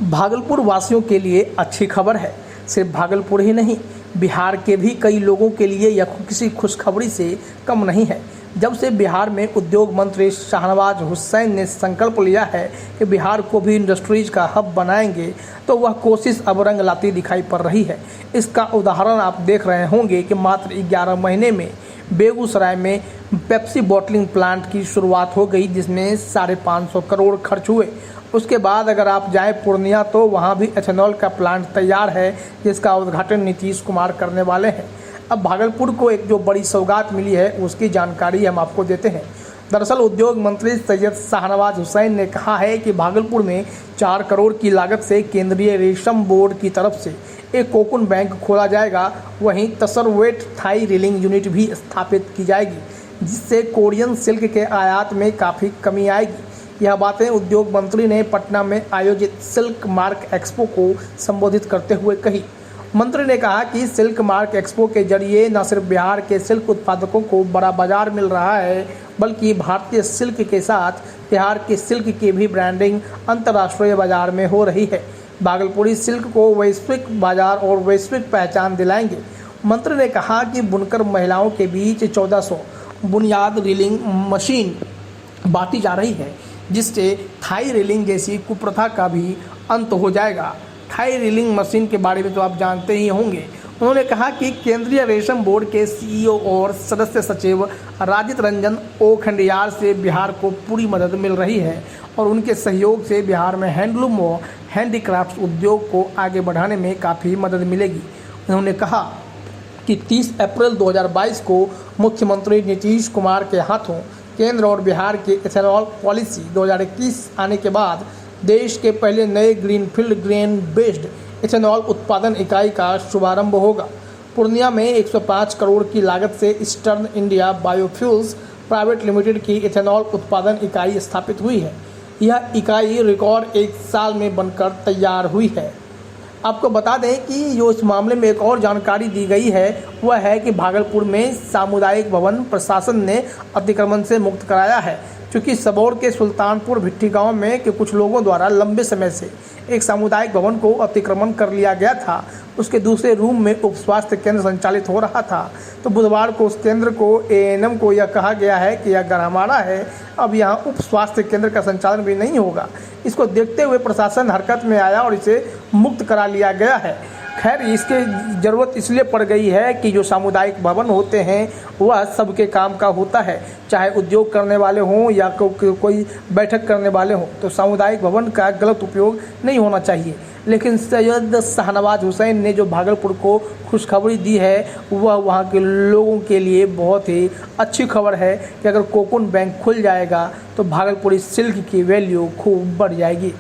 भागलपुर वासियों के लिए अच्छी खबर है। सिर्फ भागलपुर ही नहीं, बिहार के भी कई लोगों के लिए यह किसी खुशखबरी से कम नहीं है। जब से बिहार में उद्योग मंत्री शाहनवाज हुसैन ने संकल्प लिया है कि बिहार को भी इंडस्ट्रीज का हब बनाएंगे, तो वह कोशिश अब रंग लाती दिखाई पड़ रही है। इसका उदाहरण आप देख रहे होंगे कि मात्र 11 महीने में बेगूसराय में पेप्सी बॉटलिंग प्लांट की शुरुआत हो गई, जिसमें 550 करोड़ खर्च हुए। उसके बाद अगर आप जाएं पूर्णिया, तो वहां भी एथेनॉल का प्लांट तैयार है, जिसका उद्घाटन नीतीश कुमार करने वाले हैं। अब भागलपुर को एक जो बड़ी सौगात मिली है, उसकी जानकारी हम आपको देते हैं। दरअसल उद्योग मंत्री सैयद शाहनवाज हुसैन ने कहा है कि भागलपुर में 4 करोड़ की लागत से केंद्रीय रेशम बोर्ड की तरफ से एक कोकून बैंक खोला जाएगा। वहीं तसरवेट थाई रीलिंग यूनिट भी स्थापित की जाएगी, जिससे कोरियन सिल्क के आयात में काफ़ी कमी आएगी। यह बातें उद्योग मंत्री ने पटना में आयोजित सिल्क मार्क एक्सपो को संबोधित करते हुए कही। मंत्री ने कहा कि सिल्क मार्क एक्सपो के जरिए न सिर्फ बिहार के सिल्क उत्पादकों को बड़ा बाजार मिल रहा है, बल्कि भारतीय सिल्क के साथ बिहार के सिल्क की भी ब्रांडिंग अंतर्राष्ट्रीय बाजार में हो रही है। भागलपुरी सिल्क को वैश्विक बाजार और वैश्विक पहचान दिलाएंगे। मंत्री ने कहा कि बुनकर महिलाओं के बीच 1400 बुनियाद रीलिंग मशीन बांटी जा रही है, जिससे थाई रीलिंग जैसी कुप्रथा का भी अंत हो जाएगा। थाई रीलिंग मशीन के बारे में तो आप जानते ही होंगे। उन्होंने कहा कि केंद्रीय रेशम बोर्ड के सीईओ और सदस्य सचिव राजित रंजन ओखंडियार से बिहार को पूरी मदद मिल रही है और उनके सहयोग से बिहार में हैंडलूम और हैंडीक्राफ्ट उद्योग को आगे बढ़ाने में काफ़ी मदद मिलेगी। उन्होंने कहा कि 30 अप्रैल 2022 को मुख्यमंत्री नीतीश कुमार के हाथों केंद्र और बिहार की एथेनॉल पॉलिसी 2021 आने के बाद देश के पहले नए ग्रीनफील्ड ग्रेन बेस्ड एथेनॉल उत्पादन इकाई का शुभारंभ होगा। पूर्णिया में 105 करोड़ की लागत से eastern India biofuels private limited की एथेनॉल उत्पादन इकाई स्थापित हुई है। यह इकाई रिकॉर्ड 1 साल में बनकर तैयार हुई है। आपको बता दें कि जो इस मामले में एक और जानकारी दी गई है, वह है कि भागलपुर में सामुदायिक भवन प्रशासन ने अतिक्रमण से मुक्त कराया है, क्योंकि सबौर के सुल्तानपुर भिट्टी गांव में के कुछ लोगों द्वारा लंबे समय से एक सामुदायिक भवन को अतिक्रमण कर लिया गया था। उसके दूसरे रूम में उप स्वास्थ्य केंद्र संचालित हो रहा था। तो बुधवार को उस केंद्र को एएनएम को यह कहा गया है कि यह घर हमारा है, अब यहाँ उप स्वास्थ्य केंद्र का संचालन भी नहीं होगा। इसको देखते हुए प्रशासन हरकत में आया और इसे मुक्त करा लिया गया है। खैर, इसकी ज़रूरत इसलिए पड़ गई है कि जो सामुदायिक भवन होते हैं वह सबके काम का होता है, चाहे उद्योग करने वाले हों या कोई बैठक करने वाले हों। तो सामुदायिक भवन का गलत उपयोग नहीं होना चाहिए। लेकिन सैयद शाहनवाज हुसैन ने जो भागलपुर को खुशखबरी दी है, वह वहाँ के लोगों के लिए बहुत ही अच्छी खबर है कि अगर कोकून बैंक खुल जाएगा तो भागलपुरी सिल्क की वैल्यू खूब बढ़ जाएगी।